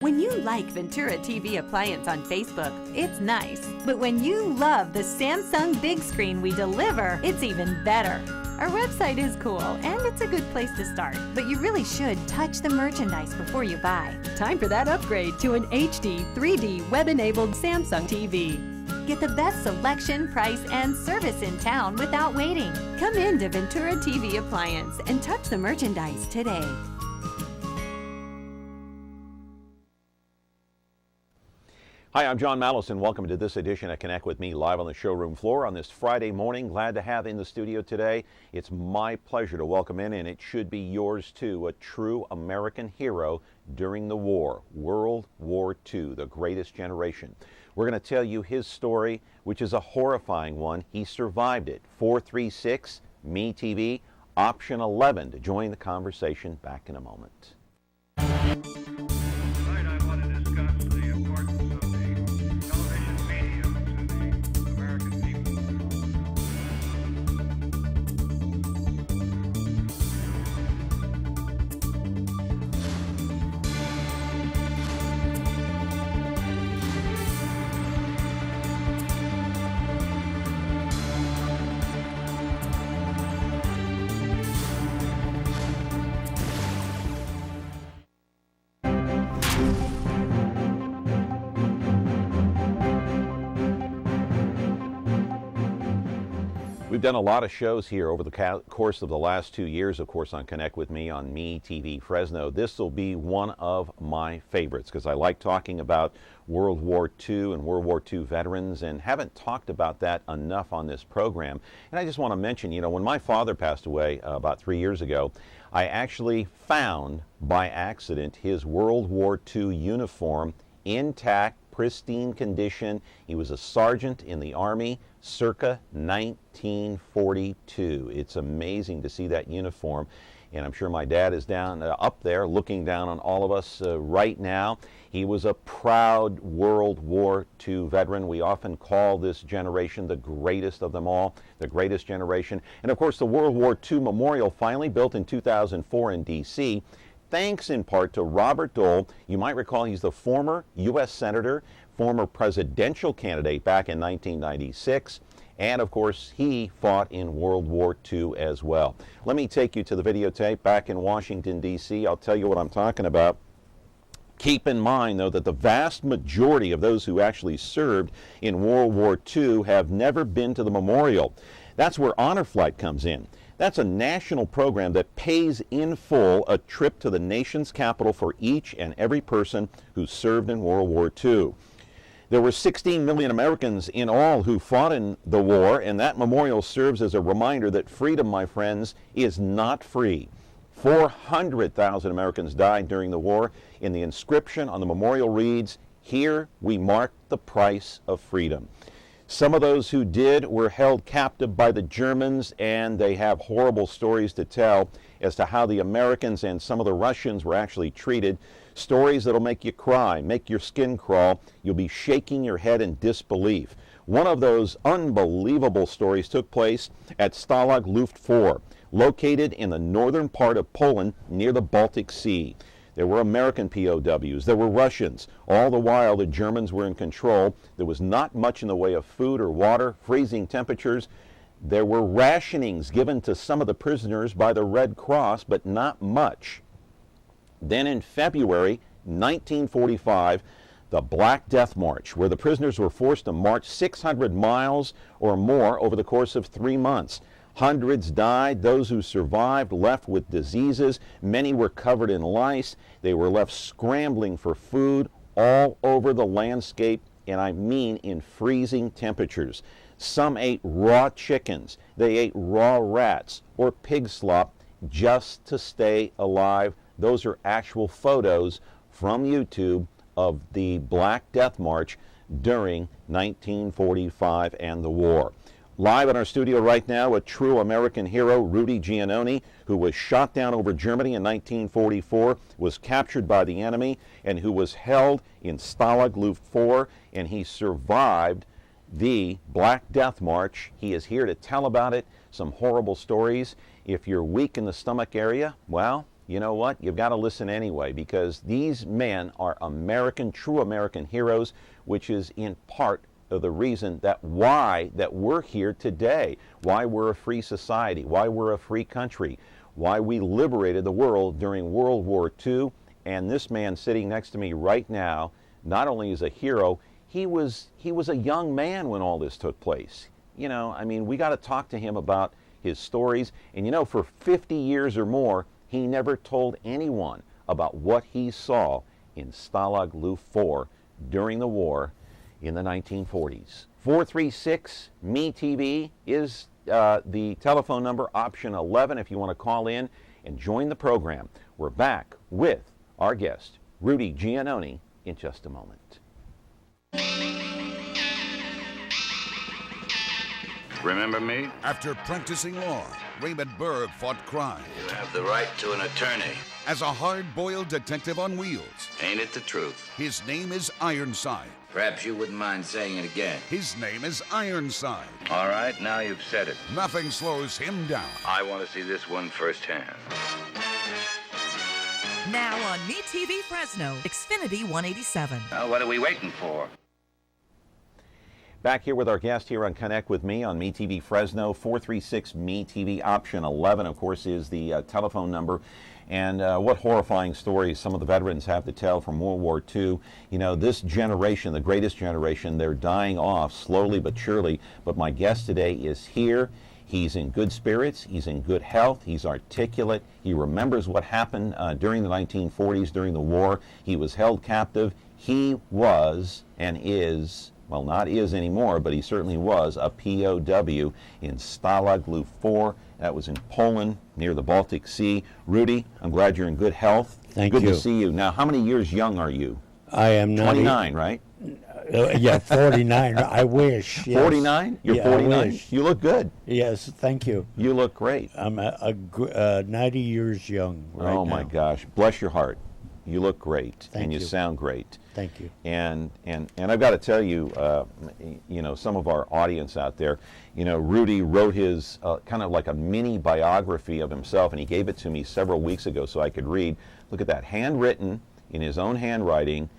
When you like Ventura TV Appliance on Facebook, it's nice. But when you love the Samsung big screen we deliver, it's even better. Our website is cool, and it's a good place to start. But you really should touch the merchandise before you buy. Time for that upgrade to an HD 3D web-enabled Samsung TV. Get the best selection, price, and service in town without waiting. Come in to Ventura TV Appliance and touch the merchandise today. Hi, I'm John Malice, and welcome to this edition of Connect with Me live on the showroom floor on this Friday morning. Glad to have in the studio today. It's my pleasure to welcome in, and it should be yours too, a true American hero during the war, World War II, the greatest generation. We're going to tell you his story, which is a horrifying one. He survived it. 436 MeTV, option 11 to join the conversation. Back in a moment. We've done a lot of shows here over the course of the last 2 years, of course, on Connect with Me on MeTV Fresno. This will be one of my favorites because I like talking about World War II and World War II veterans, and haven't talked about that enough on this program. And I just want to mention, you know, when my father passed away about 3 years ago, I actually found by accident his World War II uniform intact, pristine condition. He was a sergeant in the Army circa 1942. It's amazing to see that uniform, and I'm sure my dad is down up there looking down on all of us right now. He was a proud World War II veteran. We often call this generation the greatest of them all, the greatest generation. And of course, the World War II Memorial, finally built in 2004 in D.C., thanks in part to Robert Dole. You might recall he's the former U.S. Senator, former presidential candidate back in 1996, and of course he fought in World War II as well. Let me take you to the videotape back in Washington, D.C. I'll tell you what I'm talking about. Keep in mind, though, that the vast majority of those who actually served in World War II have never been to the memorial. That's where Honor Flight comes in. That's a national program that pays in full a trip to the nation's capital for each and every person who served in World War II. There were 16 million Americans in all who fought in the war, and that memorial serves as a reminder that freedom, my friends, is not free. 400,000 Americans died during the war, and the inscription on the memorial reads, "Here we mark the price of freedom." Some of those who did were held captive by the Germans, and they have horrible stories to tell as to how the Americans and some of the Russians were actually treated. Stories that'll make you cry, make your skin crawl. You'll be shaking your head in disbelief. One of those unbelievable stories took place at Stalag Luft 4, located in the northern part of Poland near the Baltic Sea. There were American POWs, there were Russians. All the while the Germans were in control. There was not much in the way of food or water, freezing temperatures. There were rationings given to some of the prisoners by the Red Cross, but not much. Then in February 1945, the Black Death March, where the prisoners were forced to march 600 miles or more over the course of 3 months. Hundreds died. Those who survived left with diseases. Many were covered in lice. They were left scrambling for food all over the landscape, and I mean in freezing temperatures. Some ate raw chickens. They ate raw rats or pig slop just to stay alive. Those are actual photos from YouTube of the Black Death March during 1945 and the war. Live in our studio right now, a true American hero, Rudy Giononni, who was shot down over Germany in 1944, was captured by the enemy, and who was held in Stalag Luft 4, and he survived the Black Death March. He is here to tell about it, some horrible stories. If you're weak in the stomach area, well, you know what? You've got to listen anyway, because these men are American, true American heroes, which is in part of the reason that we're here today, why we're a free society, why we're a free country, why we liberated the world during World War II. And this man sitting next to me right now, not only is a hero, he was a young man when all this took place. You know, I mean, we got to talk to him about his stories. And you know, for 50 years or more, he never told anyone about what he saw in Stalag Luft 4 during the war in the 1940s. 436-MeTV is the telephone number, option 11, if you want to call in and join the program. We're back with our guest, Rudy Giononni, in just a moment. Remember me? After practicing law, Raymond Berg fought crime. You have the right to an attorney. As a hard-boiled detective on wheels, Ain't it the truth? his name is Ironside. Perhaps you wouldn't mind saying it again. His name is Ironside. All right, now you've said it. Nothing slows him down. I want to see this one firsthand. Now on MeTV Fresno, Xfinity 187. Well, what are we waiting for? Back here with our guest here on Connect with Me on MeTV Fresno. 436-MeTV, option 11, of course, is the telephone number. And what horrifying stories some of the veterans have to tell from World War II. You know, this generation, the greatest generation, they're dying off slowly but surely. But my guest today is here. He's in good spirits. He's in good health. He's articulate. He remembers what happened during the 1940s, during the war. He was held captive. He was and is, well, not is anymore, but he certainly was a POW in Stalag Luft 4. That was in Poland, near the Baltic Sea. Rudy, I'm glad you're in good health. Thank you. Good to see you. Now, how many years young are you? I am not 29, right? Yeah, 49. I wish. Yes. 49? You're Yeah, 49? I wish. You look good. Yes, thank you. You look great. I'm 90 years young right Oh now. my gosh, bless your heart. You look great, Thank and you you. sound great. Thank you. And I've got to tell you, you know, some of our audience out there, you know, Rudy wrote his kind of like a mini biography of himself, and he gave it to me several weeks ago so I could read. Look at that, handwritten in his own handwriting,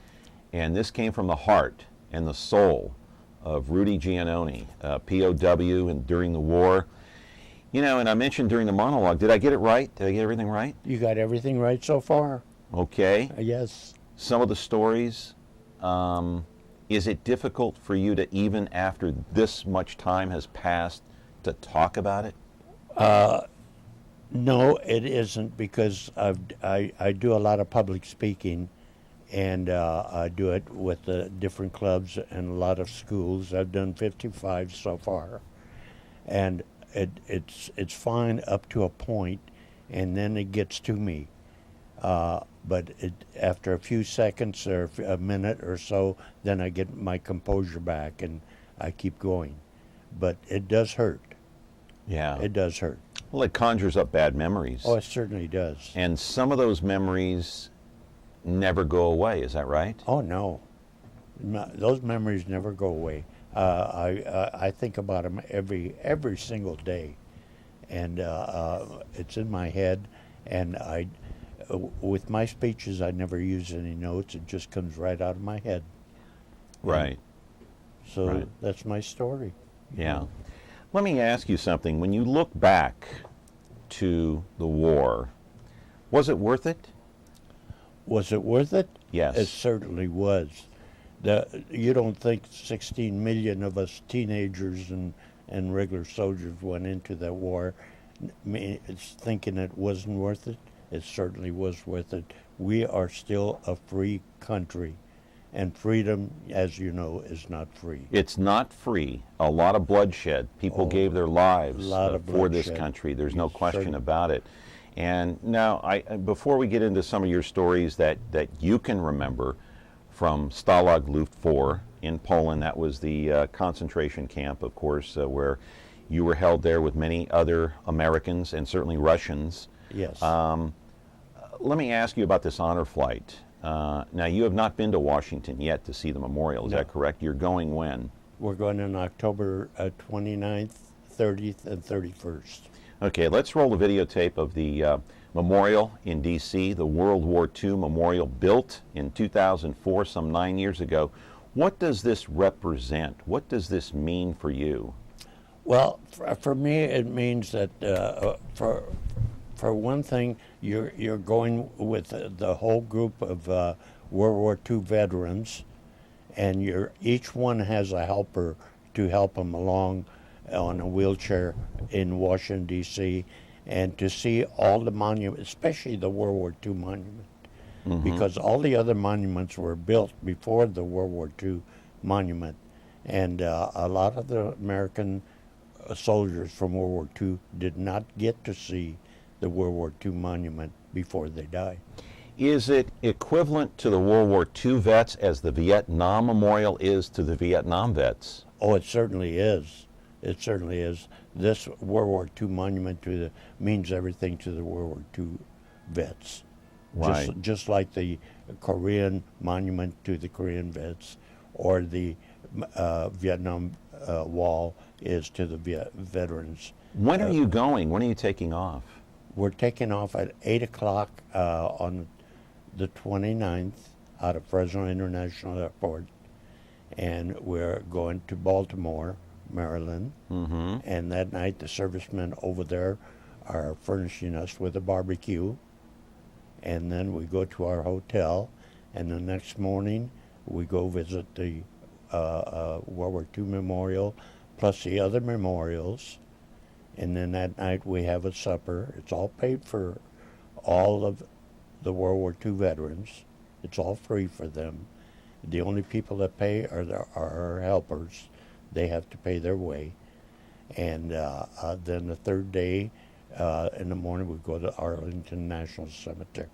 and this came from the heart and the soul of Rudy Giononni, POW, and during the war. You know, and I mentioned during the monologue, did I get it right? Did I get everything right? You got everything right so far? Okay. Yes. Some of the stories, is it difficult for you to, even after this much time has passed, to talk about it? No, it isn't, because I do a lot of public speaking, and I do it with the different clubs and a lot of schools. I've done 55 so far, and it's fine up to a point, and then it gets to me. But after a few seconds or a minute or so, then I get my composure back and I keep going. But it does hurt. Yeah. It does hurt. Well, it conjures up bad memories. Oh, it certainly does. And some of those memories never go away, is that right? Oh, no. Those memories never go away. I think about them every single day. And it's in my head. And with my speeches, I never use any notes. It just comes right out of my head. Right. So Right. that's my story. Yeah. Let me ask you something. When you look back to the war, was it worth it? Was it worth it? Yes. It certainly was. You don't think 16 million of us teenagers and regular soldiers went into that war it's thinking it wasn't worth it? It certainly was worth it. We are still a free country, and freedom, as you know, is not free. It's not free. A lot of bloodshed. People gave their lives for this country. There's no question about it. And now, before we get into some of your stories that you can remember from Stalag Luft 4 in Poland, that was the concentration camp, of course, where you were held there with many other Americans and certainly Russians. Yes. Let me ask you about this honor flight. Now, you have not been to Washington yet to see the memorial, is that correct? You're going when? We're going on October 29th, 30th, and 31st. Okay, let's roll the videotape of the Memorial in D.C., the World War II Memorial built in 2004, some 9 years ago. What does this represent? What does this mean for you? Well, for me, it means that for one thing, you're going with the whole group of World War II veterans, and each one has a helper to help them along on a wheelchair in Washington, D.C., and to see all the monuments, especially the World War II monument, because all the other monuments were built before the World War II monument, and a lot of the American soldiers from World War II did not get to see the World War II monument before they died. Is it equivalent to the World War II vets as the Vietnam Memorial is to the Vietnam vets? Oh, it certainly is. It certainly is. This World War II monument means everything to the World War II vets. Right. Just like the Korean monument to the Korean vets, or the Vietnam Wall is to the veterans. When are you going? When are you taking off? We're taking off at 8 o'clock on the 29th out of Fresno International Airport, and we're going to Baltimore, Maryland, and that night the servicemen over there are furnishing us with a barbecue, and then we go to our hotel, and the next morning we go visit the World War II Memorial, plus the other memorials, and then that night we have a supper. It's all paid for all of the World War II veterans. It's all free for them. The only people that pay are our helpers. They have to pay their way. And then the third day, in the morning, we go to Arlington National Cemetery.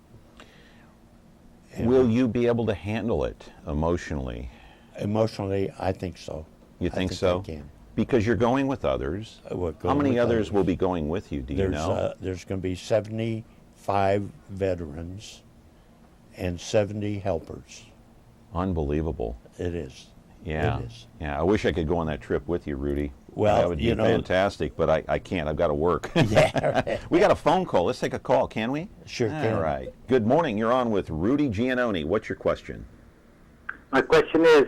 And will you be able to handle it emotionally? Emotionally, I think so. You think so? I can. Because you're going with others. How many others will be going with you? Do you know? There's going to be 75 veterans and 70 helpers. Unbelievable. It is. Yeah. It is. Yeah. I wish I could go on that trip with you, Rudy. Well, that would be fantastic, but I can't. I've got to work. Yeah. We got a phone call. Let's take a call, can we? Sure can. All right. Good morning. You're on with Rudy Giononni. What's your question? My question is,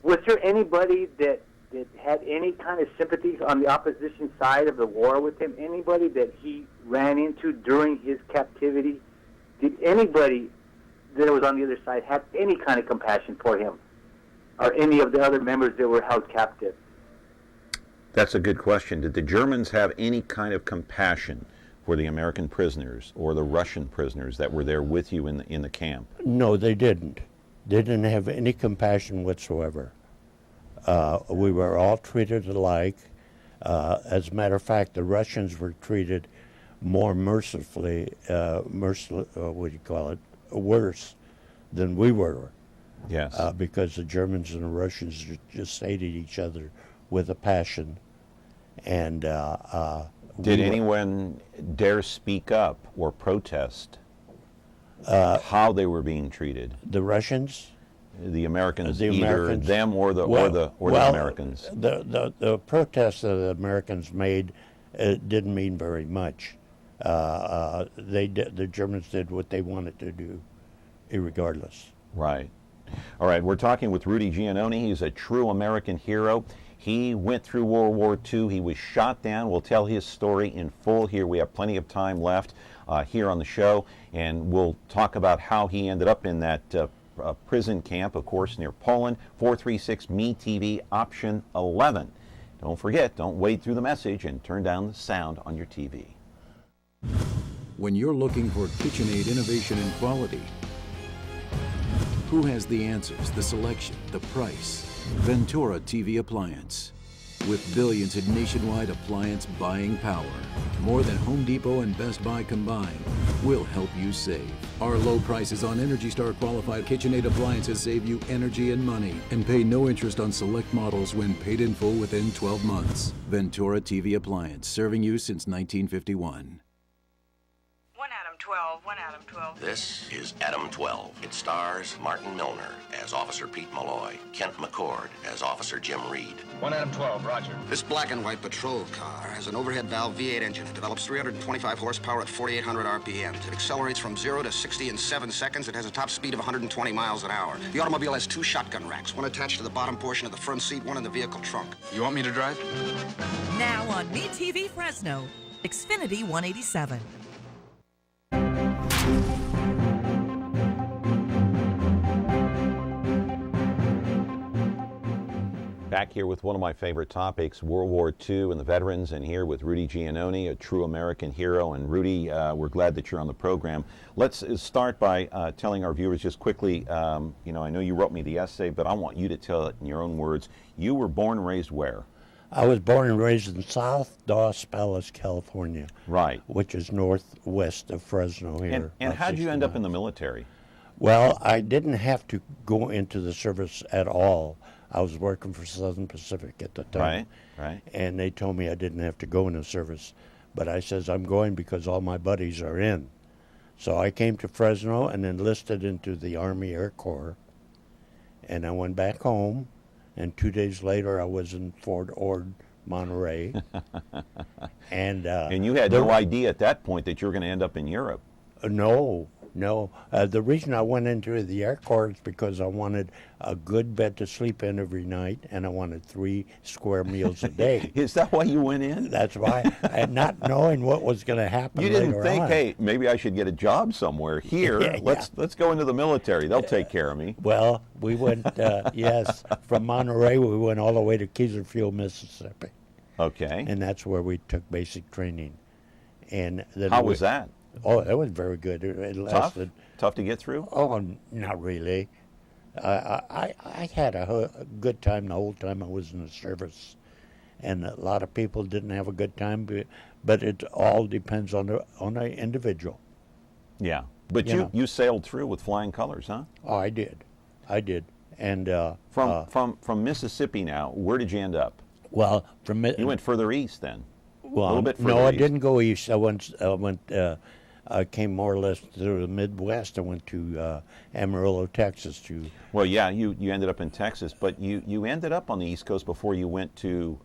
was there anybody that had any kind of sympathy on the opposition side of the war with him? Anybody that he ran into during his captivity? Did anybody that was on the other side have any kind of compassion for him, or any of the other members that were held captive? That's a good question. Did the Germans have any kind of compassion for the American prisoners or the Russian prisoners that were there with you in the camp? No, they didn't. They didn't have any compassion whatsoever. We were all treated alike. As a matter of fact, the Russians were treated more mercifully, worse than we were. Yes. Because the Germans and the Russians just hated each other with a passion. And did anyone dare speak up or protest how they were being treated? The Russians? The Americans, The either Americans. them or the Americans. The protests that the Americans made didn't mean very much. The Germans did what they wanted to do, irregardless. Right. All right. We're talking with Rudy Giononni. He's a true American hero. He went through World War II. He was shot down. We'll tell his story in full here. We have plenty of time left here on the show, and we'll talk about how he ended up in that prison camp, of course, near Poland. 436 MeTV option 11. Don't forget, don't wade through the message and turn down the sound on your TV. When you're looking for KitchenAid innovation and quality, who has the answers, the selection, the price? Ventura TV Appliance. With billions in nationwide appliance buying power, more than Home Depot and Best Buy combined, we'll help you save. Our low prices on Energy Star qualified KitchenAid appliances save you energy and money, and pay no interest on select models when paid in full within 12 months. Ventura TV Appliance, serving you since 1951. 12. One Adam 12. This is Adam 12. It stars Martin Milner as Officer Pete Malloy, Kent McCord as Officer Jim Reed. One Adam 12, roger. This black and white patrol car has an overhead valve V8 engine. It develops 325 horsepower at 4,800 RPMs. It accelerates from 0 to 60 in 7 seconds. It has a top speed of 120 miles an hour. The automobile has 2 shotgun racks, one attached to the bottom portion of the front seat, one in the vehicle trunk. You want me to drive? Now on MeTV Fresno, Xfinity 187. Back here with one of my favorite topics, World War II and the veterans, and here with Rudy Giononni, a true American hero. And Rudy, we're glad that you're on the program. Let's start by telling our viewers just quickly, you know, I know you wrote me the essay, but I want you to tell it in your own words. You were born and raised where? I was born and raised in South Dos Palace, California. Right. Which is northwest of Fresno here. And how did you end up in the military? Well, I didn't have to go into the service at all. I was working for Southern Pacific at the time. Right. And they told me I didn't have to go in the service. But I says, I'm going because all my buddies are in. So I came to Fresno and enlisted into the Army Air Corps. And I went back home. And 2 days later, I was in Fort Ord, Monterey. And you had no idea at that point that you were going to end up in Europe. No. The reason I went into the Air Corps is because I wanted a good bed to sleep in every night, and I wanted 3 square meals a day. Is that why you went in? That's why. Not knowing what was going to happen. You didn't later think, on. Hey, maybe I should get a job somewhere here. Yeah. Let's go into the military. They'll take care of me. Well, we went. Yes, from Monterey, we went all the way to Keyserfield, Mississippi. Okay. And that's where we took basic training. And then how was that? Oh, that was very good. It lasted. Tough to get through? Oh, not really. I had a good time the whole time I was in the service, and a lot of people didn't have a good time. But it all depends on the individual. Yeah, but you sailed through with flying colors, huh? Oh, I did. And from Mississippi now, where did you end up? Well, you went further east then. Well, a little bit further no, I east. didn't go east. I came more or less through the Midwest. I went to Amarillo, Texas. Well, yeah, you ended up in Texas, but you ended up on the East Coast before you went to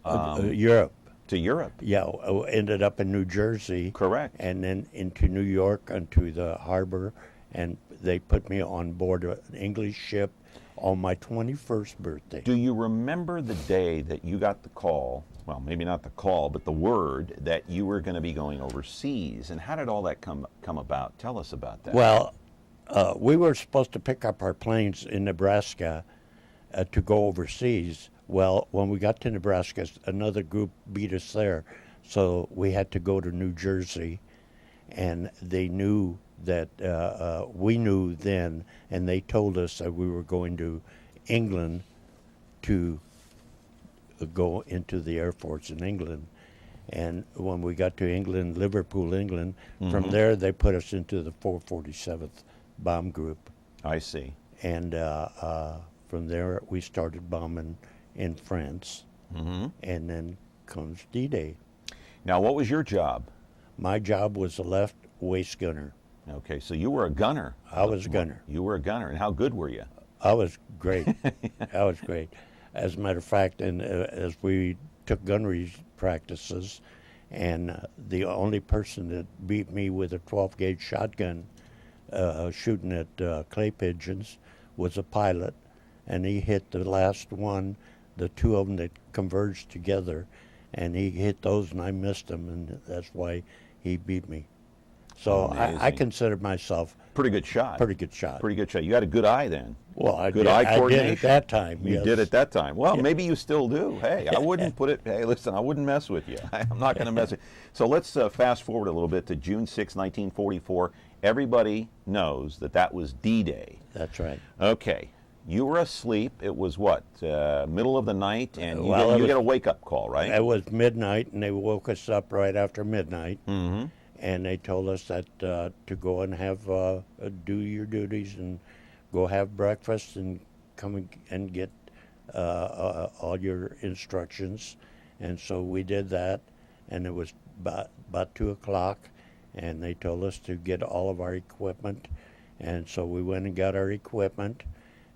Europe. To Europe. Yeah, I ended up in New Jersey. Correct. And then into New York, into the harbor, and they put me on board an English ship on my 21st birthday. Do you remember the day that you got the call? Well, maybe not the call, but the word that you were going to be going overseas. And how did all that come about? Tell us about that. Well, we were supposed to pick up our planes in Nebraska to go overseas. Well, when we got to Nebraska, another group beat us there. So we had to go to New Jersey. And they knew that we knew then, and they told us that we were going to England to go into the Air Force in England. And when we got to England, Liverpool, England, from there they put us into the 447th Bomb Group. I see. And from there we started bombing in France. And then comes D-Day. Now, what was your job? My job was a left waist gunner. Okay, so you were a gunner. I was a gunner. You were a gunner. And how good were you? I was great. I was great. As a matter of fact, and as we took gunnery practices, and the only person that beat me with a 12-gauge shotgun shooting at clay pigeons was a pilot, and he hit the last one, the 2 of them that converged together, and he hit those and I missed him, and that's why he beat me. So I consider myself pretty good shot. Pretty good shot. Pretty good shot. You had a good eye then. Well, I good did, eye I coordination. did at that time. You yes. did at that time. Well, Yeah. maybe you still do. Hey, I wouldn't put it. Hey, listen, I wouldn't mess with you. I'm not going to mess with you. So let's fast forward a little bit to June 6, 1944. Everybody knows that was D-Day. That's right. Okay. You were asleep. It was what, middle of the night, and you get a wake-up call, right? It was midnight, and they woke us up right after midnight. Mm-hmm. And they told us that to go and have do your duties and go have breakfast and come and get all your instructions. And so we did that, and it was about 2 o'clock, and they told us to get all of our equipment, and so we went and got our equipment.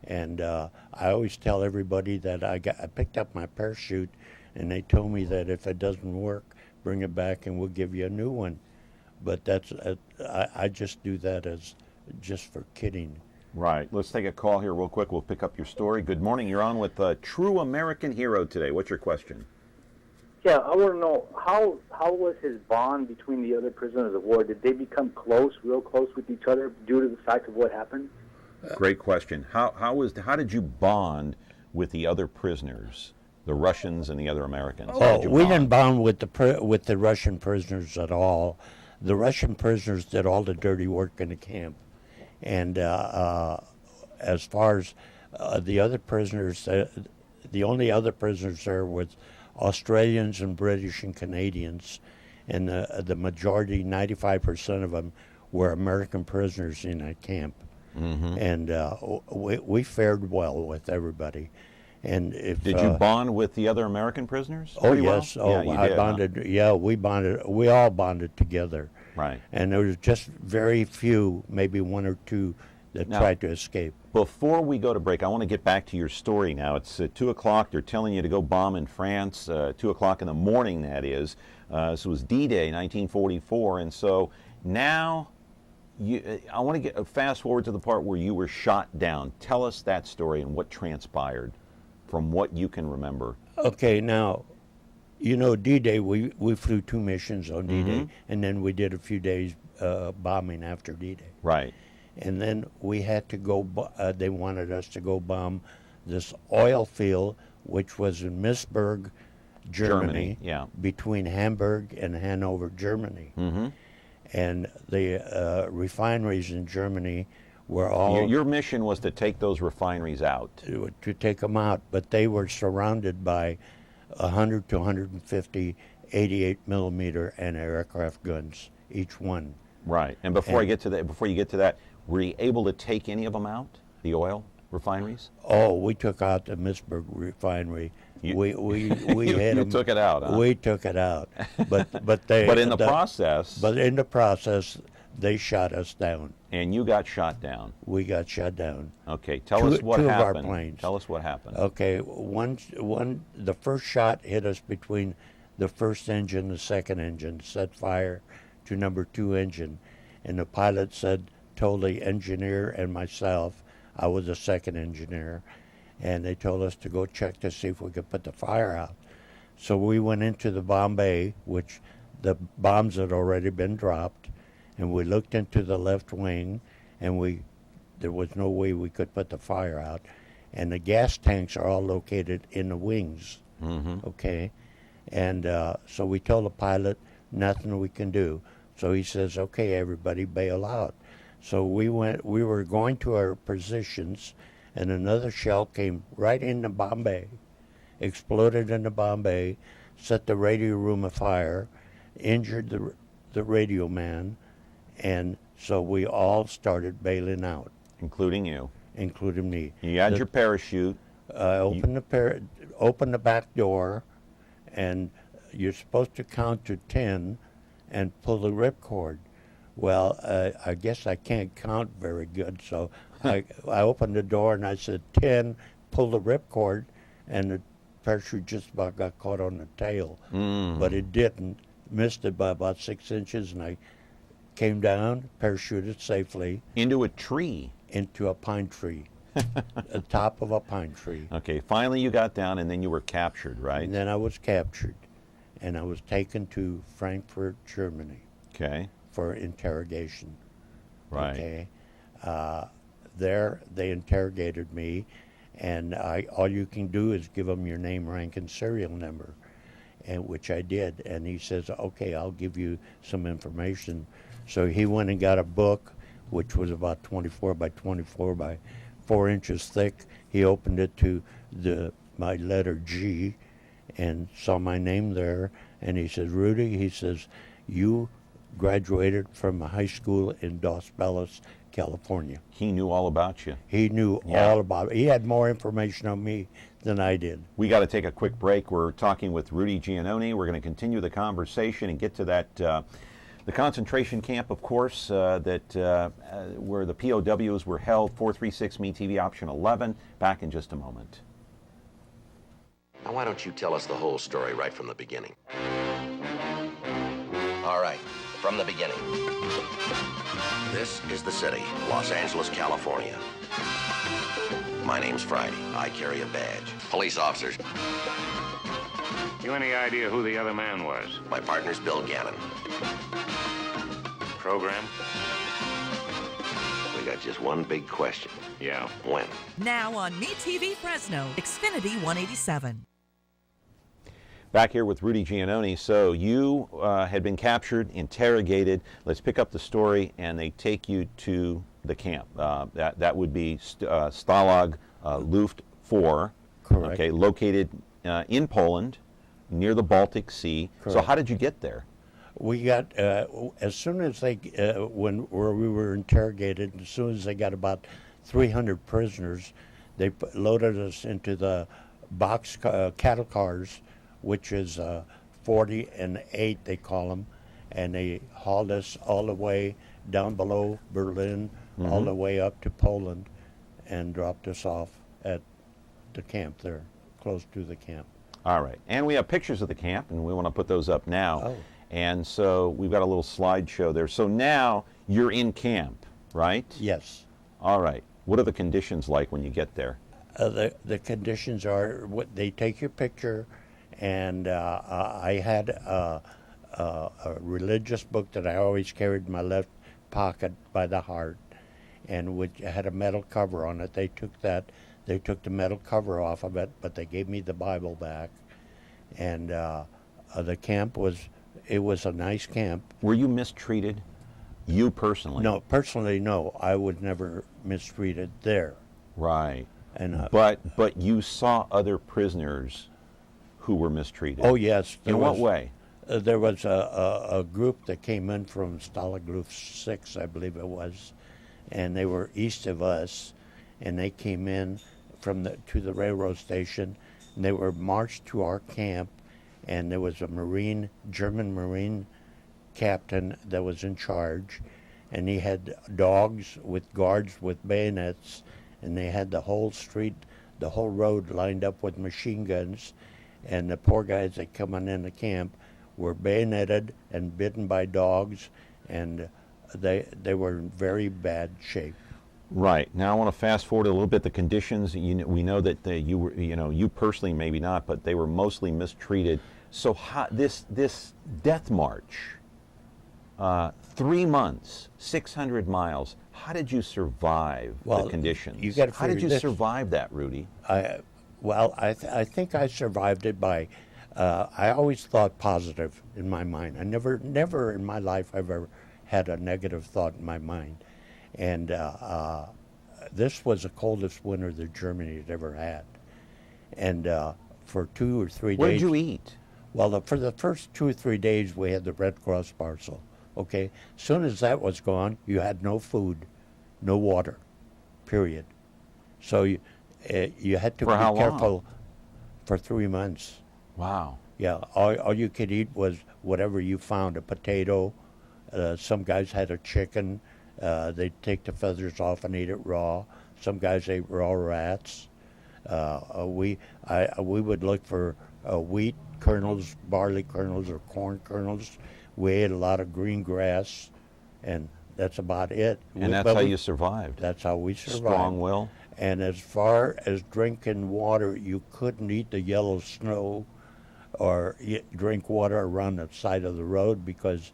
And I always tell everybody that I picked up my parachute, and they told me that if it doesn't work, bring it back and we'll give you a new one. But that's I just do that as just for kidding. Right. Let's take a call here real quick. We'll pick up your story. Good morning. You're on with True American Hero today. What's your question? Yeah, I want to know how was his bond between the other prisoners of war? Did they become close, real close with each other due to the fact of what happened? Great question. How did you bond with the other prisoners, the Russians and the other Americans? Oh, we didn't bond with the Russian prisoners at all. The Russian prisoners did all the dirty work in the camp, and as far as the other prisoners, the only other prisoners there was Australians and British and Canadians, and the majority, 95% of them, were American prisoners in that camp. Mm-hmm. And we fared well with everybody. And did you bond with the other American prisoners? Oh yes. Well? Oh, I bonded. Huh? Yeah, we bonded. We all bonded together. Right. And there was just very few, maybe one or two, that tried to escape. Before we go to break, I want to get back to your story now. It's 2 o'clock. They're telling you to go bomb in France. 2 o'clock in the morning, that is. This was D-Day, 1944, and so now. I want to get fast forward to the part where you were shot down. Tell us that story and what transpired from what you can remember. Okay, now, you know, D-Day, we flew 2 missions on D-Day, mm-hmm. and then we did a few days bombing after D-Day. Right. And then we had to go, they wanted us to go bomb this oil field, which was in Misburg, Germany, yeah. between Hamburg and Hanover, Germany. Mm-hmm. And the refineries in Germany were all... Your mission was to take those refineries out. To take them out, but they were surrounded by 100 to 150 88 millimeter anti-aircraft guns, each one. Right. And before you get to that, were you able to take any of them out, the oil refineries? Oh, we took out the Misburg refinery. We had them. Took it out, huh? We took it out, but they. But in the process. But in the process, they shot us down. And you got shot down. We got shot down. Okay, tell us what happened. 2 of our planes. Tell us what happened. Okay, the first shot hit us between the first engine, the second engine, set fire to number 2 engine, and the pilot told the engineer and myself, I was the second engineer. And they told us to go check to see if we could put the fire out. So we went into the bomb bay, which the bombs had already been dropped, and we looked into the left wing, and there was no way we could put the fire out. And the gas tanks are all located in the wings, mm-hmm. okay? And so we told the pilot, nothing we can do. So he says, okay, everybody bail out. So we were going to our positions, and another shell came right in the bomb bay, exploded in the bomb bay, set the radio room afire, injured the radio man, and so we all started bailing out. Including you? Including me. You had your parachute. I opened the back door, and you're supposed to count to 10 and pull the ripcord. Well, I guess I can't count very good, so I opened the door and I said 10, pull the ripcord, and the parachute just about got caught on the tail. But it didn't. Missed it by about 6 inches, and I came down, parachuted safely. Into a tree? Into a pine tree. The top of a pine tree. Okay, finally you got down, and then you were captured, right? And then I was captured, and I was taken to Frankfurt, Germany. Okay. For interrogation. Right. Okay. There they interrogated me, and all you can do is give them your name, rank, and serial number, and which I did. And he says, okay, I'll give you some information. So he went and got a book, which was about 24 by 24 by 4 inches thick. He opened it to my letter G, and saw my name there. And he says, Rudy, he says, you graduated from a high school in Dos Bellas, California. He knew all about you. He knew all about it. He had more information on me than I did. We got to take a quick break. We're talking with Rudy Giononni. We're going to continue the conversation and get to that The concentration camp, of course, where the POWs were held, 436 MeTV option 11. Back in just a moment. Now, why don't you tell us the whole story right from the beginning? All right, from the beginning. This is the city, Los Angeles, California. My name's Friday. I carry a badge. Police officers. You any idea who the other man was? My partner's Bill Gannon. Program? We got just one big question. Yeah. When? Now on MeTV Fresno, Xfinity 187. Back here with Rudy Giononni. So you had been captured, interrogated. Let's pick up the story, and they take you to the camp. That would be Stalag Luft 4. Correct. Okay, located in Poland, near the Baltic Sea. Correct. So how did you get there? We got as soon as they where we were interrogated. As soon as they got about 300 prisoners, they loaded us into the box cattle cars, which is 40 and 8 they call them, and they hauled us all the way down below Berlin, all the way up to Poland, and dropped us off at the camp there, close to the camp. All right, and we have pictures of the camp, and we want to put those up now. Oh. And so we've got a little slideshow there. So now you're in camp, right? Yes. All right. What are the conditions like when you get there? The conditions are they take your picture, and I had a religious book that I always carried in my left pocket by the heart, and which had a metal cover on it. They took the metal cover off of it, but they gave me the Bible back. And the camp was a nice camp. Were you mistreated? You personally? No, personally, no. I was never mistreated there. Right. And but you saw other prisoners who were mistreated. Oh yes. In what way? There was a group that came in from Stalag Luft 6, I believe it was, and they were east of us, and they came in to the railroad station, and they were marched to our camp, and there was a German Marine captain that was in charge, and he had dogs with guards with bayonets, and they had the whole street, the whole road lined up with machine guns, and the poor guys that come on in the camp were bayoneted and bitten by dogs, and they were in very bad shape. Right. Now I want to fast forward a little bit. The conditions, we know that you were, you personally maybe not, but they were mostly mistreated. So this death march, 3 months, 600 miles. How did you survive the conditions? You gotta How did you this. survive that, Rudy? I think I survived it by. I always thought positive in my mind. I never in my life I've ever had a negative thought in my mind. And this was the coldest winter that Germany had ever had. And for 2 or 3 days. What did you eat? Well, for the first 2 or 3 days, we had the Red Cross parcel. Okay, as soon as that was gone, you had no food, no water, period. So you had to For how be careful. long? For 3 months. Wow. Yeah, all you could eat was whatever you found, a potato. Some guys had a chicken. They'd take the feathers off and eat it raw. Some guys ate raw rats. We would look for wheat kernels, barley kernels, or corn kernels. We ate a lot of green grass, and that's about it. And that's how you survived? That's how we survived. Strong will? And as far as drinking water, you couldn't eat the yellow snow or drink water around the side of the road because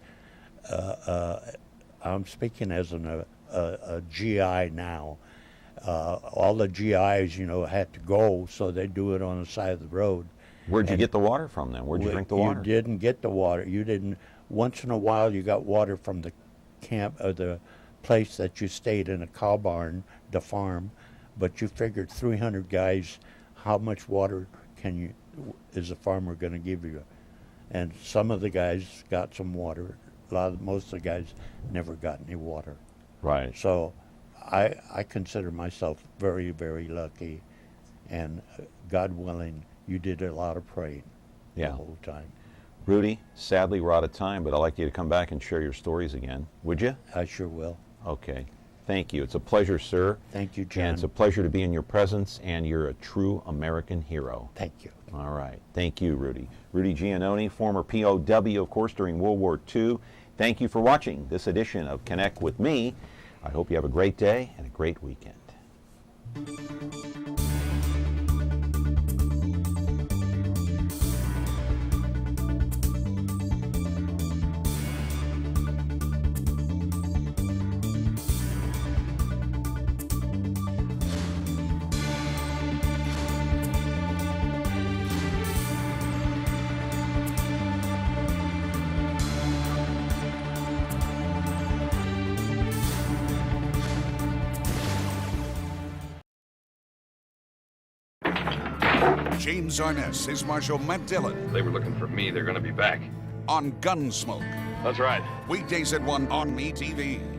I'm speaking as a GI now. All the GIs, had to go, so they do it on the side of the road. Where'd you get the water from then? Where'd you drink the water? You didn't get the water. You didn't. Once in a while, you got water from the camp or the place that you stayed in, a cow barn, the farm. But you figured 300 guys, how much water is the farmer going to give you? And some of the guys got some water. Most of the guys never got any water. Right. So I consider myself very, very lucky, and God willing, you did a lot of praying the whole time. Rudy, sadly we're out of time, but I'd like you to come back and share your stories again. Would you? I sure will. Okay. Thank you. It's a pleasure, sir. Thank you, John. And it's a pleasure to be in your presence, and you're a true American hero. Thank you. All right. Thank you, Rudy. Rudy Giononni, former POW, of course, during World War II. Thank you for watching this edition of Connect with Me. I hope you have a great day and a great weekend. James Arness is Marshal Matt Dillon. They were looking for me. They're going to be back. On Gunsmoke. That's right. Weekdays at 1 on MeTV.